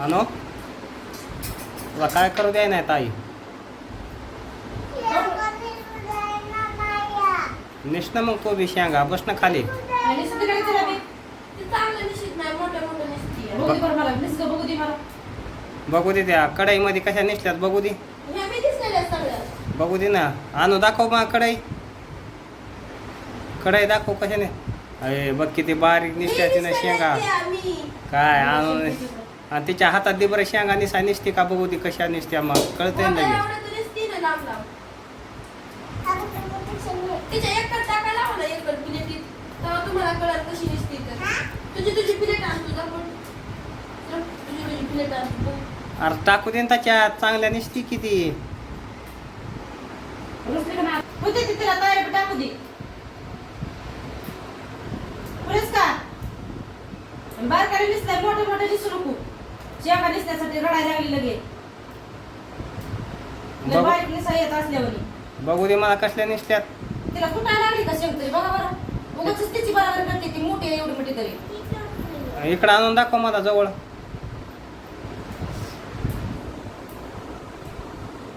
आणो तुला काय करू द्याय नाही ताई. निस ना मग तो बी शेंगा बस ना खाली. बघू दे त्या कढईमध्ये कशा निसल्यात बघू दे. बघू दे ना. आणू दाखव मग कढई. कढई दाखव कशाने. अरे बघ किती बारीक निसत्याची ना शेंगा. काय आणून आणि तिच्या हातात दे बरं शेंगा निसा निसते का बघू दे कशा निसत्या मग कळतंय ना लगेच. अरे टाकू दे ना त्याच्यात चांगल्या निसती किती. बारकाली दिसतंय मोठे मोठे दिसू नको. शेंगा दिसण्यासाठी रडायला लागली लगे. बारीक निसा येत असल्यावर बघू दे मला कसल्या निसत्यात. तिला फुटायला लागली का शेंग तरी बघा बरं. उगाच तिची बरोबर करते ती मोठी आहे एवढी मोठी तरी. इकडं आणून दाखव मला जवळ.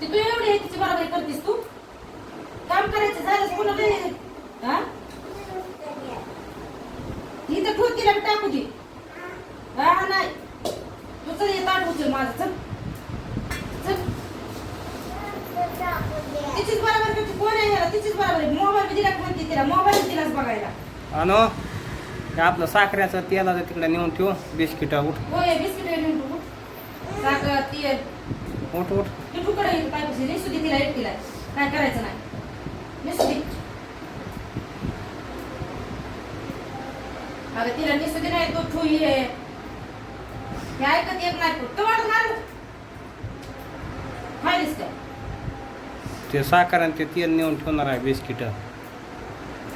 ती तू एवढी आहे तिची बरोबर करतेस तू. काम करायचं झालं पुन्हा हा ही तर ठोक तिला टाकू दे. हा नाही तू चल येत आठ उचल माझं चल चल. तिचीच बरोबर करते. कोण आहे ह्याला तिचीच बरोबर आहे. मोबाईल दिला म्हणते तिला मोबाईल दिलाच बघायला. आणो आपलं साखरेचं तेलाचं तिकडे नेऊन ठेव. बिस्किट उठ. होय बिस्किट नेऊन ठेव. साखर तेल उठ उठ. ते फुकट येईल पाहिजे नाही सुधी तिला एकटीला काय करायचं नाही. निसुदी अगं तिला निसुदी नाही तो ठुई आहे. हे ऐकत येत नाही तू तो वाढ मारू खायलीस काय. ते साखर आणि ते तेल नेऊन ठेवणार आहे बिस्किट.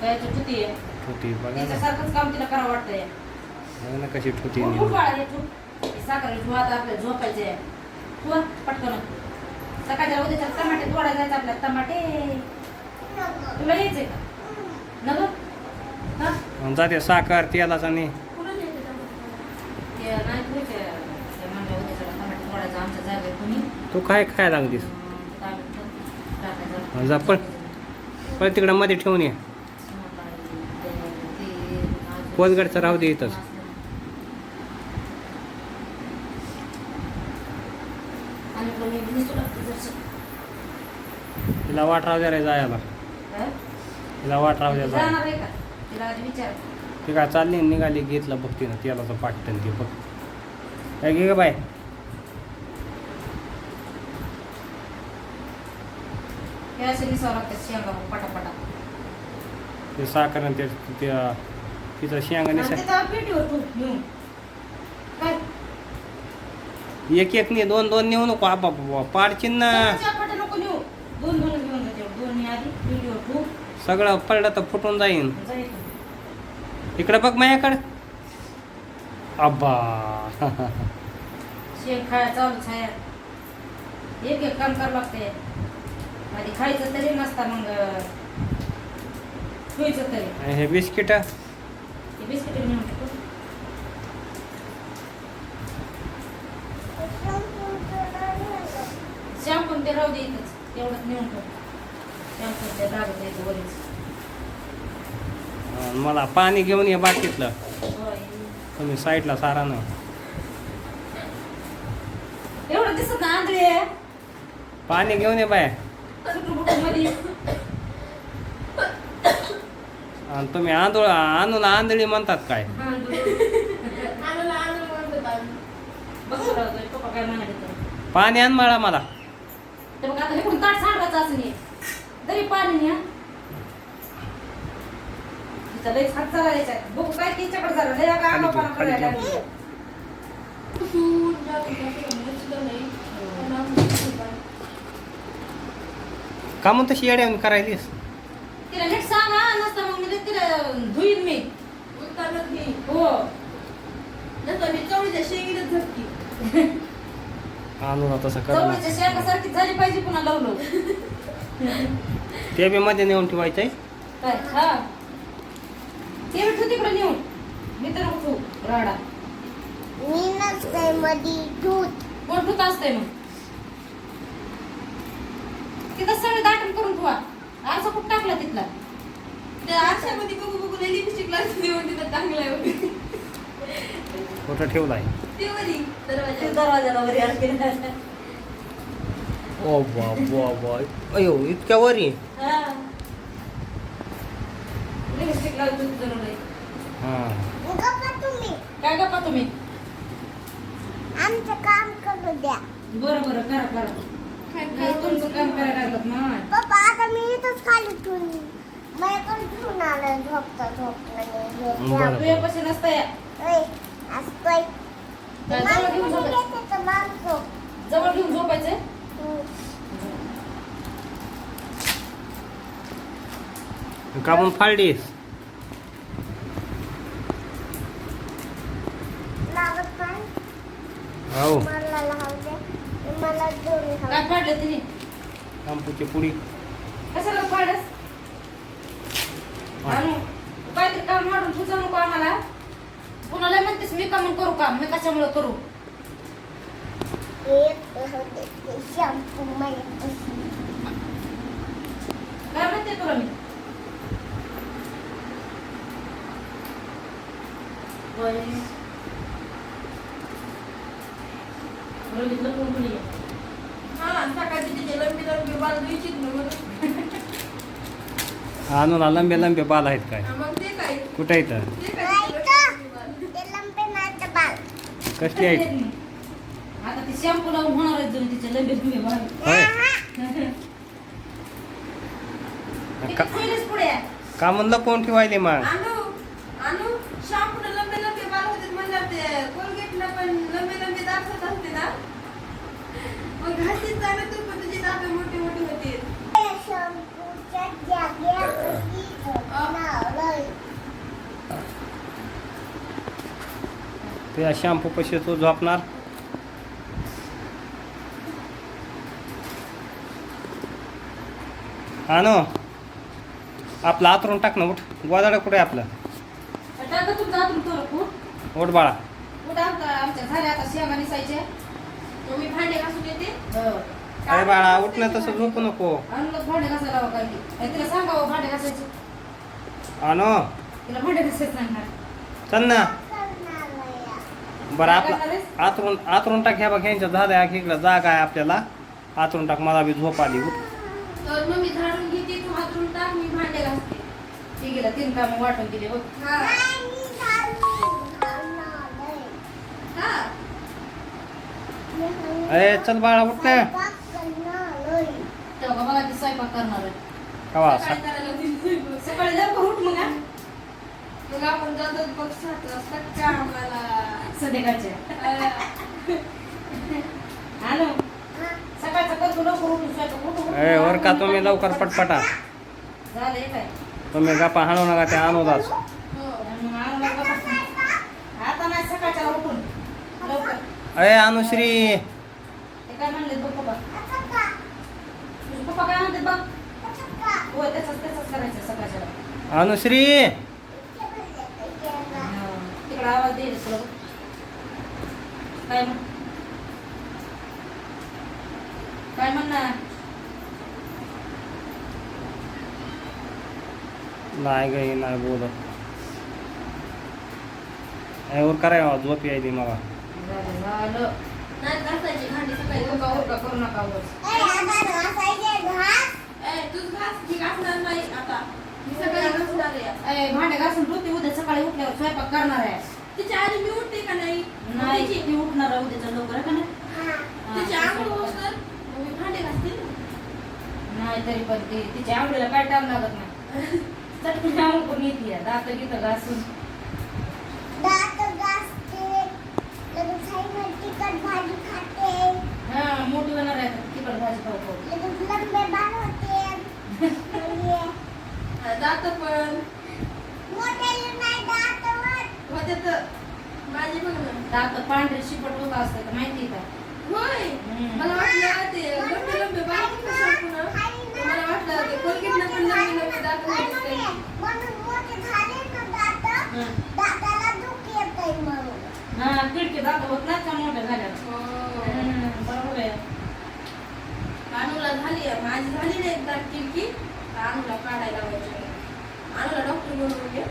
काय ठुती आहे ठुती बघा ना. त्याच्यासारखंच काम तिला करावं वाटतंय. बघा ना कशी ठुती खूप नेऊन. बाळा हे ठू साखर ठू आता आपल्याला झोपायचे आहे. ठू पटकन सकाळच्या उद्याच्या टमाटे तोडा जायचं आपल्याला. टमाटे तुला यायचंय का नको हा जाते साखर तेलाचा नाही. तू काय खायला लागलीस. जा पण पण तिकडं मध्ये ठेवून ये. कोलगडचं राहू दे इथंच. तिला वाट राहू द्या रे जायला. तिला वाट राहू द्या जायला. ती काय चालली निघाली घेतलं बघ तिनं तेलाचं पाटण ते बघ. काय घे ग बाय. पटापटा ते साखर आणि ते तिचं शेंगा निसा एक एक नाही दोन दोन नेऊ नको. आबा पाडचिन ना सगळं पडलं तर फुटून जाईन. इकडं बघ माझ्याकडे. अब्बा शेंग खाया चालूच आहे. एक एक काम करावं लागते. आधी खायचं तरी नसता मग ठेवायचं तरी. हे बिस्किट बिस्किट नेऊन टाकू. शॅम्पू ते राहू दे इथंच तेवढंच नेऊन ठेव. शॅम्पू ते लागत यायचं वरीच. मला पाणी घेऊन ये बाकीतलं. होय तुम्ही साईडला सारा ना. एवढं दिसत ना आंधळे पाणी घेऊन ये बाय. मध्ये आणि तुम्ही आंधळ आणून आंधळी म्हणतात काय. पाणी आण मला मला. तर मग आता हे कोण ताट सांगायचं असं नाही तरी पाणी न्या. तिचा लयच हात चालायचा आहे. बघू काय तिच्याकडे झालं लय का आगाऊपणा करायला लागली. का म्हणून तशी येड्यावून करायलीस. तिला नीट सांगा नसता मग मी तिला धुईन मी. हो आणून तसं कर. चवळीच्या शेंगासारखी झाली पाहिजे पुन्हा लावलं. ते बी मध्ये नेऊन ठेवायचंय. काय हा ते तिकडे नेऊन मी तर उठू राडा. असतंय मध्ये दूध. कोण दूध असतंय मग तिथं सगळं दाटून करून ठेवा. आरसा कुठं टाकला तिथला? त्या आरशामध्ये बघू बघू लई लिपस्टिक लागते म्हणते तर चांगलं आहे. कुठं ठेवलाय? ते वरी दरवाजा दरवाजाला वरी अडकेल. ओ बाबा अयो इतक्या वरी. लिपस्टिक लावून दूध जरूर आहे. हा गप्पा तुम्ही काय गप्पा तुम्ही? आमचं काम करू द्या. बरं बरं करा करा. हे तुमचं काम करायला लागत ना. पप्पा आता मी इथंच खाली ठेवून माझ्याकडे ठेवून आलं झोपता झोपता बरं. तुझ्यापाशी नसतंय. असतोय काय जवळ घेऊन झोपायचं? माणसं जवळ घेऊन झोपायचं. का म्हणून फाडलीस? लागत नाही हो मला लावू दे. मला दोन काय फाडलं तिने? शॅम्पूची पुडी. कशाला फाडस? आणू काहीतरी काम मारून तुझं नको आम्हाला. कुणाला म्हणतेस मी काम करू काम? मी कशामुळे करू? शॅम्पू माझ्यापाशी. काय म्हणते तुला मी? रवीतलं कोण कोणी आहे? हा सकाळची तिचे लंबी लंबी बाल द्यायची म्हणून आणून लंबे लंबे बाल आहेत काय? मग ते काय कुठे इथं? ते काय ते लंबे नाचं बाल. कसली आहेत? आता ती शॅम्पू लावून होणार आहे जण तिचे लंबे लंबे बाल. होय किती खोलीस पुढे? का म्हणलं कोण ठेवायली मग? आणू शॅम्पूला लंबे लंबे बाल होते म्हणलं ते कोलगेटला पण लंबे लंबे दात असते ना मग घासीत जाणं तू पण तुझी दात मोठी मोठी होती. शॅम्पूच्या जागेवरती लावलंय. त्या शॅम्पू पशी तू झोपणार? आणू आपलं आतरून टाक ना. उठ गोदाडं कुठे आहे आपलं? टाका तुमचा हातून थोडं फूट. उठ बाळा. कुठं आमच्या झाल्या आता शेंगा निसायचे. मग मी भांडे घासून येते. अरे बाळा उठ ना, तसं झोपू नको. आणलं भांडे घासायला लावा काय की. तिला सांगावं भांडे घासायचे. आणू तिला भांडे घासायचं सांगणार. चल ना. बरं काय आपलं करणार आतरून टाक. ह्या बघ ह्यांच्या झाल्या इकडं जागा आहे आपल्याला. आतरून टाक. मला बी झोप आली. उठ. तर मग मी झाडून घेते तू हातरून टाक मी भांडे घासते. ती गेला 3 कामं वाटून दिले बघ. हा हा अरे चल बाळा उठ ना. तेव्हा बघा ती स्वयंपाक करणार आहे. कवा काय करायला दिली? सकाळी लवकर उठ मग हा. मग आपण जातो बघ 7 वाजता कामाला. संध्याकाळच्या आणू सकाळचं करतो लवकर उठून स्वयंपाक उठून. ए वर का तुम्ही लवकर पटपटा. झालंय काय? तुम्ही गप्पा हाणू नका त्या अनुदास. हो. मग आणू नका बसून. आता नाही सकाळच्या उठून लवकर. अरे अनुश्री ते काय म्हणले बघ पप्पा. तुझे पप्पा काय म्हणतात बघ. होय त्याच करायचं सकाळच्या. अनुश्री तिकडे आवाज देईल तुला. काय म्हण काय म्हणणार? नाही ग नाही बोलत. वर कराय झोप यायली मला. झालं नाही घासायची भांडी सकाळी. उरका उरका करू नका उगाच. तूच घास मी घासणार नाही आता. मी सकाळी घासणार आहे. भांडे घासून ठेवते. उद्या सकाळी उठल्यावर स्वयंपाक करणार आहे. तिच्या आधी मी उठते का नाही? नाही तिची- ती उठणार आहे उद्याच्या लवकर आहे का नाही? तिची हा, आंघोळ होणार मग मी भांडे घासते ना. नाही तरी पण ती तिच्या आवडीला काय टाइम लागत नाही. चटकन आंघोळ करून येते. दात गीत घासून तिखट भाजी खाते. हा मोठी होणार आहे तिकडे भाजी खाऊ खाऊ. लंबे बाल होते. दात पण मोठे नाही दात होते तर माझी बघ ना. दात पांढरे शिपट होत असतात माहिती का? होय हम्म. मला वाटलं ते लंबे लंबे बाल होते शॅम्पू ना. तर मला वाटलं ते कोलगेटनं पण लंबे लंबे दात होते काय. म्हणून मोठे झाले ना दात. हं. दाताला दुख येतंय म्हणून. हा खिडकी दाखवत नाही का मोठ्या झाल्या हो. बरोबर आहे. अनुला झाली आहे, माझी झाली नाही एकदा खिडकी, तर अनुला काढायला लावायची. अनुला डॉक्टर बोलवून घे.